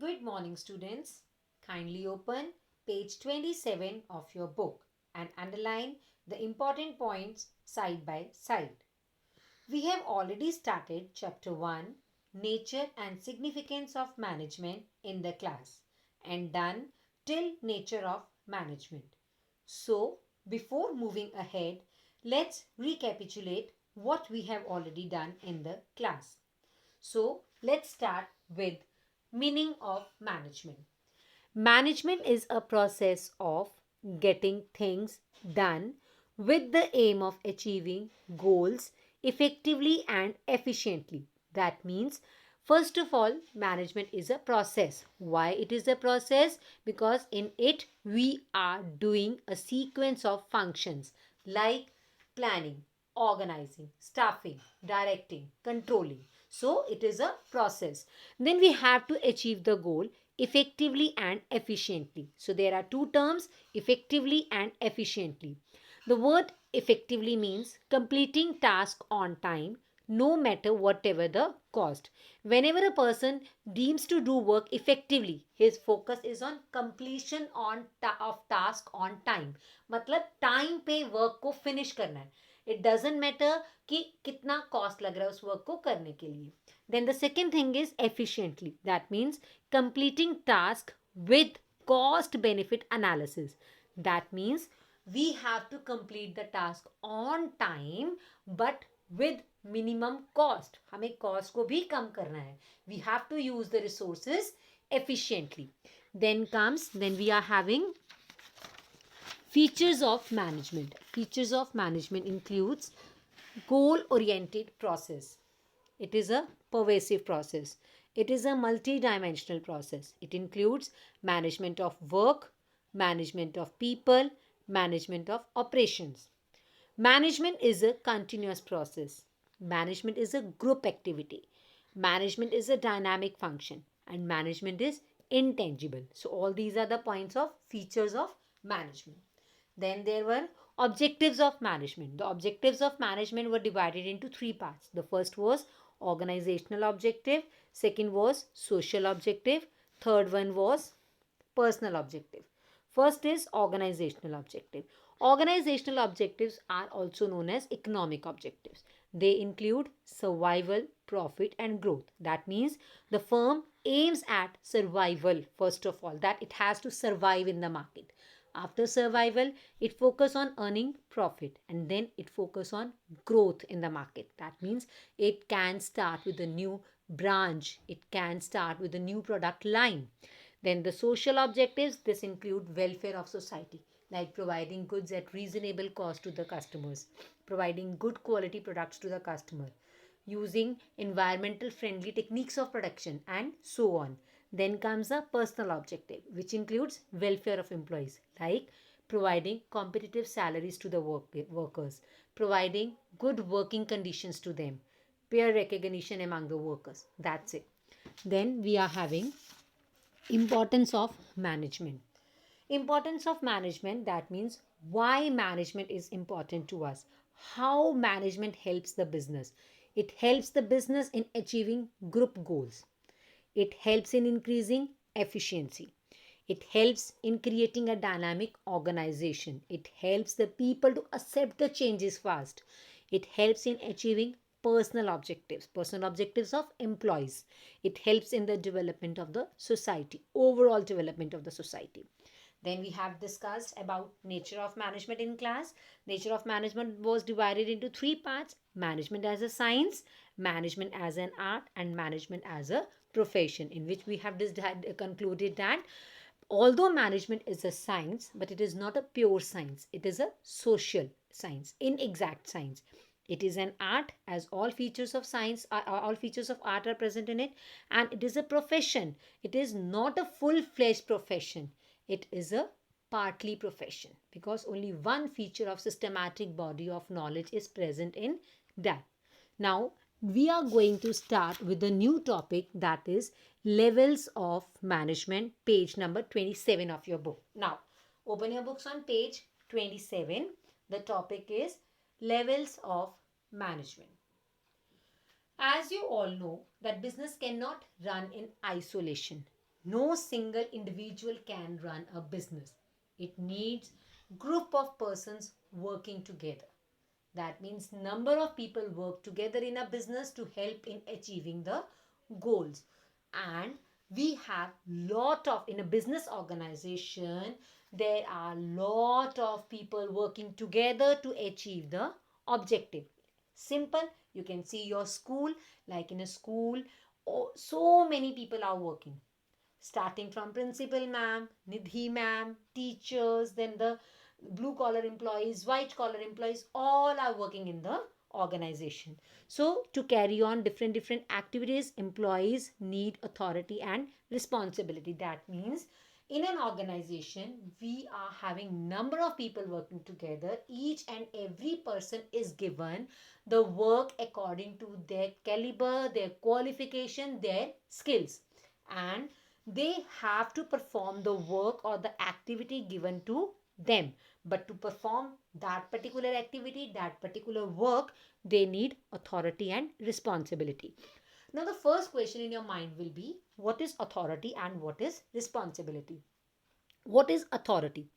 Good morning, students. Kindly open page 27 of your book and underline the important points side by side. We have already started chapter 1, Nature and Significance of Management in the class, and done till Nature of Management. So, before moving ahead, let's recapitulate what we have already done in the class. So, let's start with meaning of management. Management is a process of getting things done with the aim of achieving goals effectively and efficiently. That means, first of all, management is a process. Why it is a process? Because in it we are doing a sequence of functions like planning, organizing, staffing, directing, controlling. So it is a process. Then we have to achieve the goal effectively and efficiently. So there are two terms, effectively and efficiently. The word effectively means completing task on time, no matter whatever the cost. Whenever a person deems to do work effectively, his focus is on completion of task on time. मतलब time पे work को finish करना है. It doesn't matter कि कितना cost लग रहा है उस work को करने के लिए. Then the second thing is efficiently. That means completing task with cost benefit analysis. That means we have to complete the task on time but with minimum cost. हमें cost को भी कम करना है. We have to use the resources efficiently. Then we are having features of management. Features of management includes goal oriented process. It is a pervasive process. It is a multi-dimensional process. It includes management of work, management of people, management of operations. Management is a continuous process. Management is a group activity. Management is a dynamic function. And management is intangible. So, all these are the points of features of management. Then there were objectives of management. The objectives of management were divided into three parts. The first was organizational objective, second was social objective, third one was personal objective. First is organizational objective. Organizational objectives are also known as economic objectives. They include survival, profit, and growth. That means the firm aims at survival, first of all, that it has to survive in the market. After survival, it focus on earning profit and then it focus on growth in the market. That means it can start with a new branch. It can start with a new product line. Then the social objectives, this include welfare of society, like providing goods at reasonable cost to the customers, providing good quality products to the customer, using environmental friendly techniques of production, and so on. Then comes a personal objective, which includes welfare of employees, like providing competitive salaries to the workers, providing good working conditions to them, peer recognition among the workers. That's it. Then we are having importance of management. Importance of management, that means why management is important to us, how management helps the business. It helps the business in achieving group goals, it helps in increasing efficiency, it helps in creating a dynamic organization, it helps the people to accept the changes fast, it helps in achieving personal objectives of employees, it helps in the development of the society, overall development of the society. Then we have discussed about nature of management in class. Nature of management was divided into three parts: management as a science, management as an art, and management as a profession, in which we have concluded that although management is a science, but it is not a pure science. It is a social science, inexact science. It is an art, as all features of science all features of art are present in it, and it is a profession. It is not a full-fledged profession. It is a partly profession because only one feature of systematic body of knowledge is present in that. Now, we are going to start with a new topic, that is levels of management, page number 27 of your book. Now, open your books on page 27. The topic is levels of management. As you all know that business cannot run in isolation. No single individual can run a business. It needs group of persons working together. That means number of people work together in a business to help in achieving the goals. And we have lot of, in a business organization, there are lot of people working together to achieve the objective. Simple, you can see your school, like in a school, oh, so many people are working, starting from principal ma'am, Nidhi ma'am, teachers, then the blue collar employees, white collar employees, all are working in the organization. So to carry on different activities, employees need authority and responsibility. That means in an organization we are having number of people working together. Each and every person is given the work according to their caliber, their qualification, their skills, and they have to perform the work or the activity given to them. But to perform that particular activity, that particular work, they need authority and responsibility. Now the first question in your mind will be, what is authority and what is responsibility? What is authority?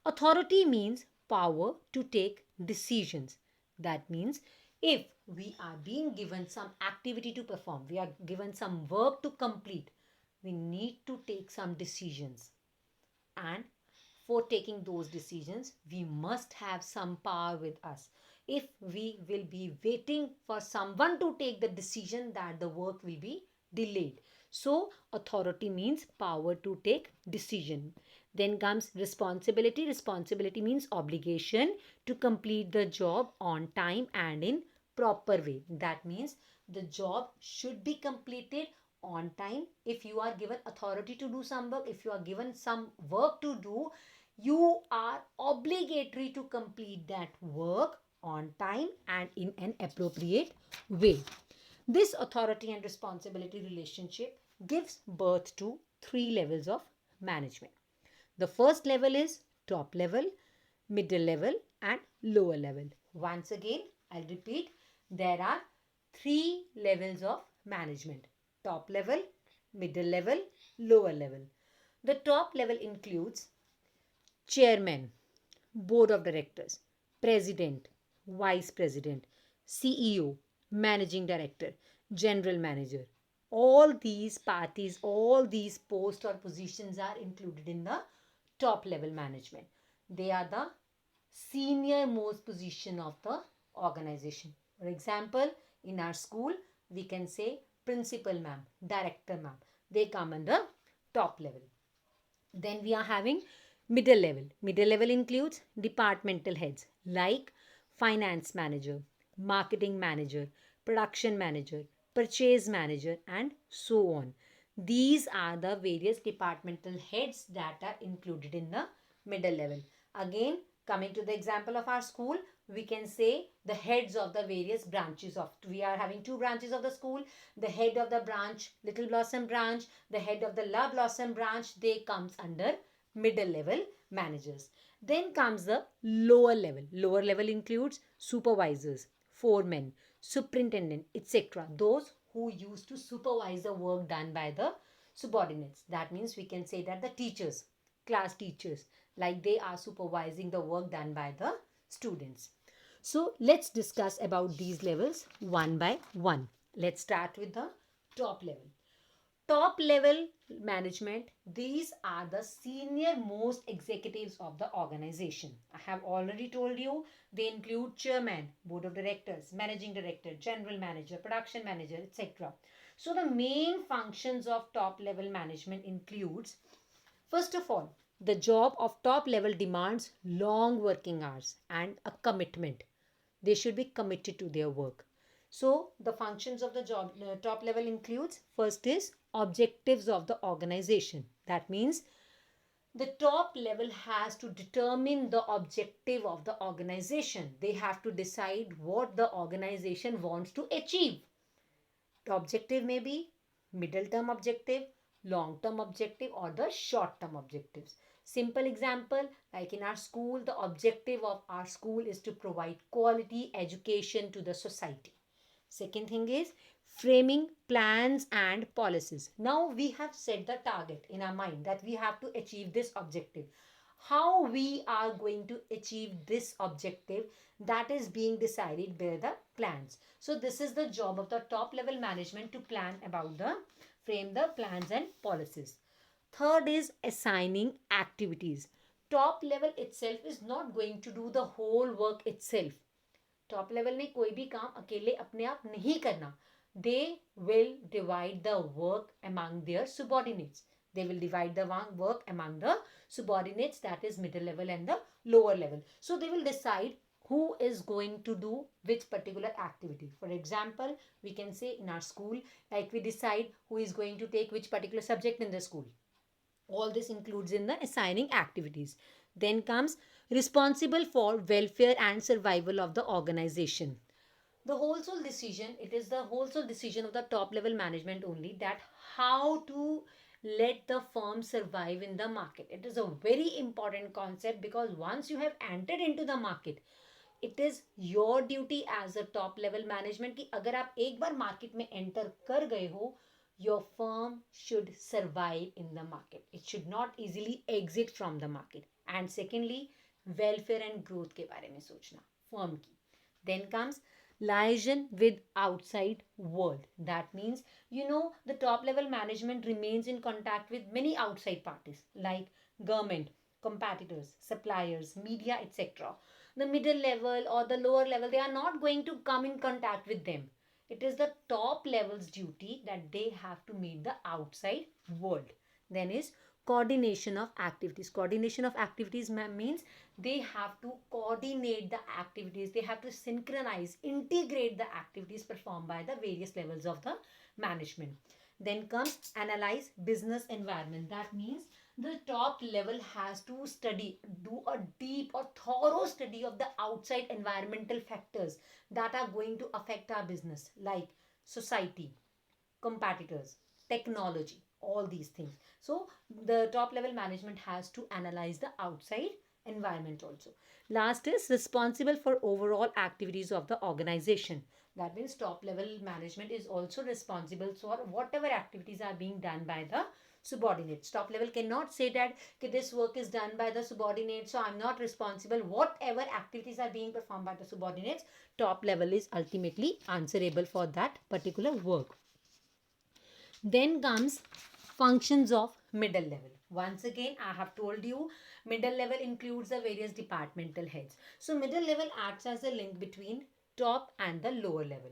Authority means power to take decisions. That means if we are being given some activity to perform, we are given some work to complete, we need to take some decisions. And for taking those decisions, we must have some power with us. If we will be waiting for someone to take the decision, that the work will be delayed. So authority means power to take decision. Then comes responsibility. Responsibility means obligation to complete the job on time and in proper way. That means the job should be completed on time. If you are given authority to do some work, if you are given some work to do, you are obligatory to complete that work on time and in an appropriate way. This authority and responsibility relationship gives birth to three levels of management. The first level is top level, middle level, and lower level. Once again, I'll repeat, there are three levels of management: top level, middle level, lower level. The top level includes chairman, board of directors, president, vice president, CEO, managing director, general manager. All these parties, all these posts or positions are included in the top level management. They are the senior most position of the organization. For example, in our school, we can say principal ma'am, director ma'am. They come under top level. Then we are having middle level. Middle level includes departmental heads like finance manager, marketing manager, production manager, purchase manager, and so on. These are the various departmental heads that are included in the middle level. Again, coming to the example of our school, we can say the heads of the various branches of, we are having two branches of the school. The head of the branch, Little Blossom branch, the head of the La Blossom branch, they comes under middle level managers. Then comes the lower level. Lower level includes supervisors, foremen, superintendent, etc. Those who used to supervise the work done by the subordinates. That means we can say that the teachers, class teachers, like they are supervising the work done by the students. So let's discuss about these levels one by one. Let's start with the top level. Top level management, these are the senior most executives of the organization. I have already told you they include chairman, board of directors, managing director, general manager, production manager, etc. So the main functions of top level management includes, first of all, the job of top level demands long working hours and a commitment. They should be committed to their work. So the functions of the job top level includes, first is objectives of the organization. That means the top level has to determine the objective of the organization. They have to decide what the organization wants to achieve. The objective may be middle term objective, long term objective, or the short term objectives. Simple example, like in our school, the objective of our school is to provide quality education to the society. Second thing is framing plans and policies. Now we have set the target in our mind that we have to achieve this objective. How we are going to achieve this objective, that is being decided by the plans. So this is the job of the top level management, to plan about the frame the plans and policies. Third is assigning activities. Top level itself is not going to do the whole work itself. Top level में कोई भी काम अकेले अपने आप नहीं करना. They will divide the work among their subordinates. They will divide the work among the subordinates, that is middle level and the lower level. So they will decide who is going to do which particular activity. For example, we can say in our school, like we decide who is going to take which particular subject in the school. All this includes in the assigning activities. Then comes responsible for welfare and survival of the organization. The wholesale decision, it is the wholesale decision of the top level management only, that how to let the firm survive in the market. It is a very important concept, because once you have entered into the market, it is your duty as a top level management कि अगर आप एक बार market में enter कर गए हो, your firm should survive in the market. It should not easily exit from the market. And secondly, welfare and growth के बारे में सोचना firm की. Then comes liaison with outside world. That means, the top level management remains in contact with many outside parties like government, competitors, suppliers, media, etc. The middle level or the lower level, they are not going to come in contact with them. It is the top level's duty that they have to meet the outside world. Then is coordination of activities. Coordination of activities means they have to coordinate the activities. They have to synchronize, integrate the activities performed by the various levels of the management. Then comes analyze business environment. That means the top level has to do a deep or thorough study of the outside environmental factors that are going to affect our business, like society, competitors, technology, all these things. So the top level management has to analyze the outside environment also. Last is responsible for overall activities of the organization. That means top level management is also responsible for whatever activities are being done by the subordinates. Top level cannot say that this work is done by the subordinates, so I'm not responsible. Whatever activities are being performed by the subordinates, top level is ultimately answerable for that particular work. Then comes functions of middle level. Once again, I have told you, middle level includes the various departmental heads. So middle level acts as a link between top and the lower level.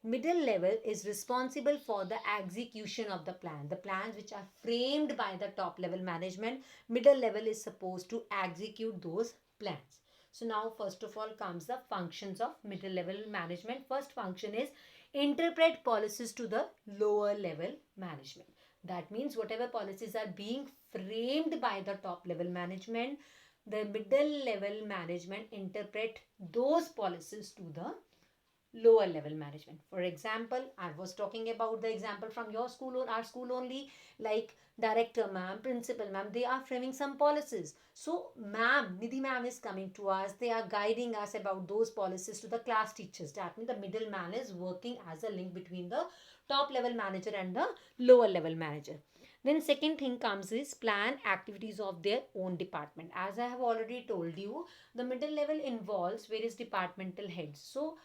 Middle level is responsible for the execution of the plan. The plans which are framed by the top level management, middle level is supposed to execute those plans. So now first of all comes the functions of middle level management. First function is interpret policies to the lower level management. That means whatever policies are being framed by the top level management, the middle level management interpret those policies to the lower level management. For example, I was talking about the example from your school or our school only, like director ma'am, principal ma'am, they are framing some policies. So ma'am, Nidhi ma'am is coming to us, they are guiding us about those policies to the class teachers. That means the middleman is working as a link between the top level manager and the lower level manager. Then second thing comes is plan activities of their own department. As I have already told you, the middle level involves various departmental heads. So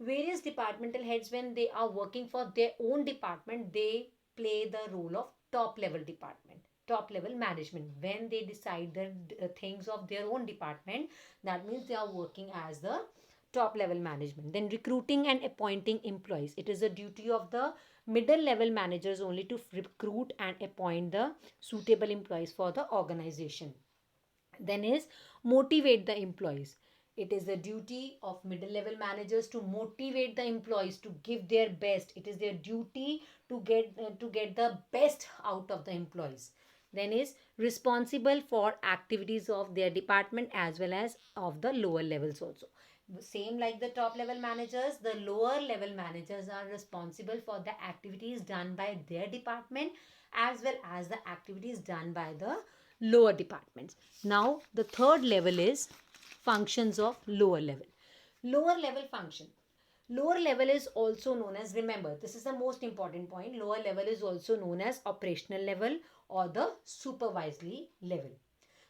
various departmental heads, when they are working for their own department, they play the role of top level department, top level management. When they decide the things of their own department, that means they are working as the top level management. Then recruiting and appointing employees. It is a duty of the middle level managers only to recruit and appoint the suitable employees for the organization. Then is motivate the employees. It is the duty of middle level managers to motivate the employees to give their best. It is their duty to get the best out of the employees. Then is responsible for activities of their department as well as of the lower levels also. Same like the top level managers, the lower level managers are responsible for the activities done by their department as well as the activities done by the lower departments. Now the third level is functions of lower level. Lower level function. Lower level is also known as, remember, this is the most important point, lower level is also known as operational level or the supervisory level.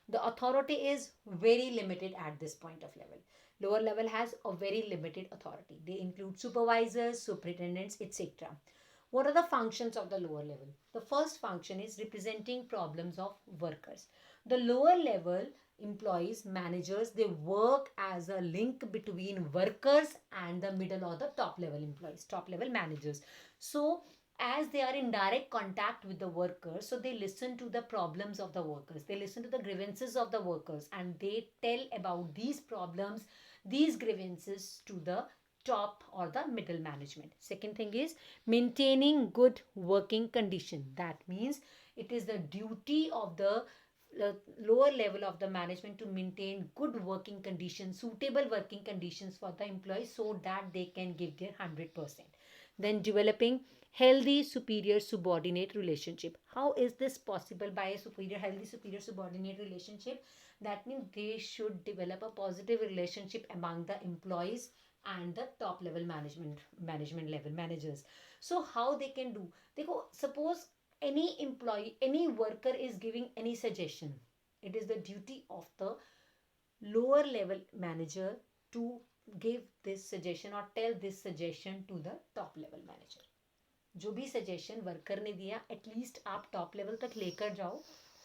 The authority is very limited at this point of level. Lower level has a very limited authority. They include supervisors, superintendents, etc. What are the functions of the lower level? The first function is representing problems of workers. The lower level employees, managers, they work as a link between workers and the middle or the top level employees, top level managers. So as they are in direct contact with the workers, so they listen to the problems of the workers, they listen to the grievances of the workers, and they tell about these problems, these grievances to the top or the middle management. Second thing is maintaining good working condition. That means it is the duty of the lower level of the management to maintain good working conditions, suitable working conditions for the employees so that they can give their 100%. Then developing healthy superior subordinate relationship. How is this possible? By a healthy superior subordinate relationship, that means they should develop a positive relationship among the employees and the top level management level managers. So how they can do, they go, suppose any employee, any worker is giving any suggestion, it is the duty of the lower level manager to give this suggestion or tell this suggestion to the top level manager. जो भी suggestion worker ने दिया at least आप top level तक लेकर जाओ,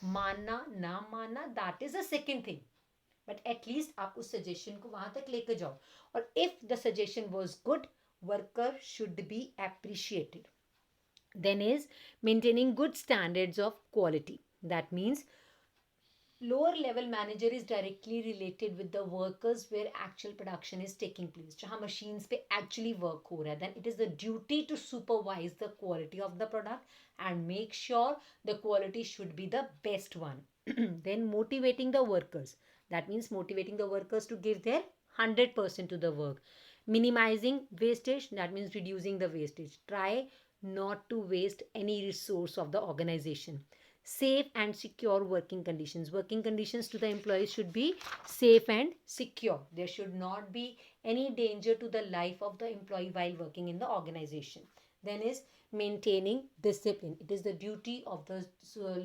मानना ना मानना that is a second thing, but at least आप उस सजेशन को वहां तक लेकर जाओ. और if the suggestion was good, worker should be appreciated. Then is maintaining good standards of quality. That means lower level manager is directly related with the workers where actual production is taking place, जहाँ machines पे actually work हो रहा है. Then it is the duty to supervise the quality of the product and make sure the quality should be the best one. Then motivating the workers. That means motivating the workers to give their 100% to the work. Minimizing wastage. That means reducing the wastage. Try not to waste any resource of the organization. Safe and secure working conditions. Working conditions to the employees should be safe and secure. There should not be any danger to the life of the employee while working in the organization. Then is maintaining discipline. It is the duty of the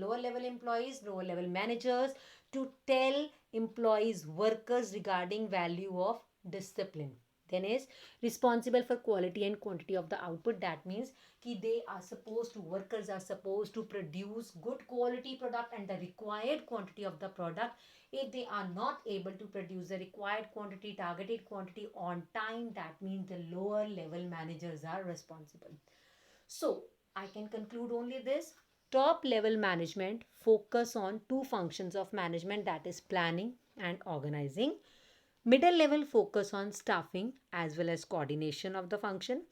lower level employees, lower level managers to tell employees, workers regarding value of discipline. Then is responsible for quality and quantity of the output. That means कि they are supposed to, workers are supposed to produce good quality product and the required quantity of the product. If they are not able to produce the required quantity, targeted quantity on time, that means the lower level managers are responsible. So I can conclude only this. Top level management focus on two functions of management, that is planning and organizing. Middle level focus on staffing as well as coordination of the function.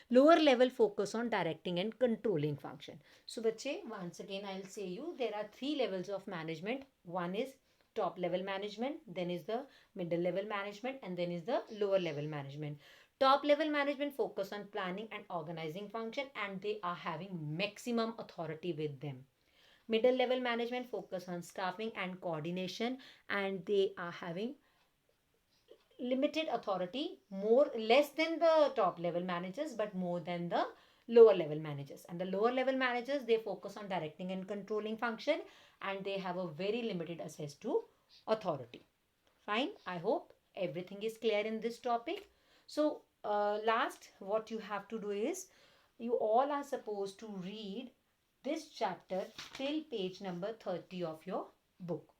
Lower level focus on directing and controlling function. So bache, once again I'll say you, there are three levels of management. One is top level management, then is the middle level management, and then is the lower level management. Top level management focus on planning and organizing function, and they are having maximum authority with them. Middle level management focus on staffing and coordination, and they are having limited authority, more less than the top level managers but more than the lower level managers. And the lower level managers, they focus on directing and controlling function, and they have a very limited access to authority. Fine, I hope everything is clear in this topic. So last, what you have to do is, you all are supposed to read this chapter till page number 30 of your book.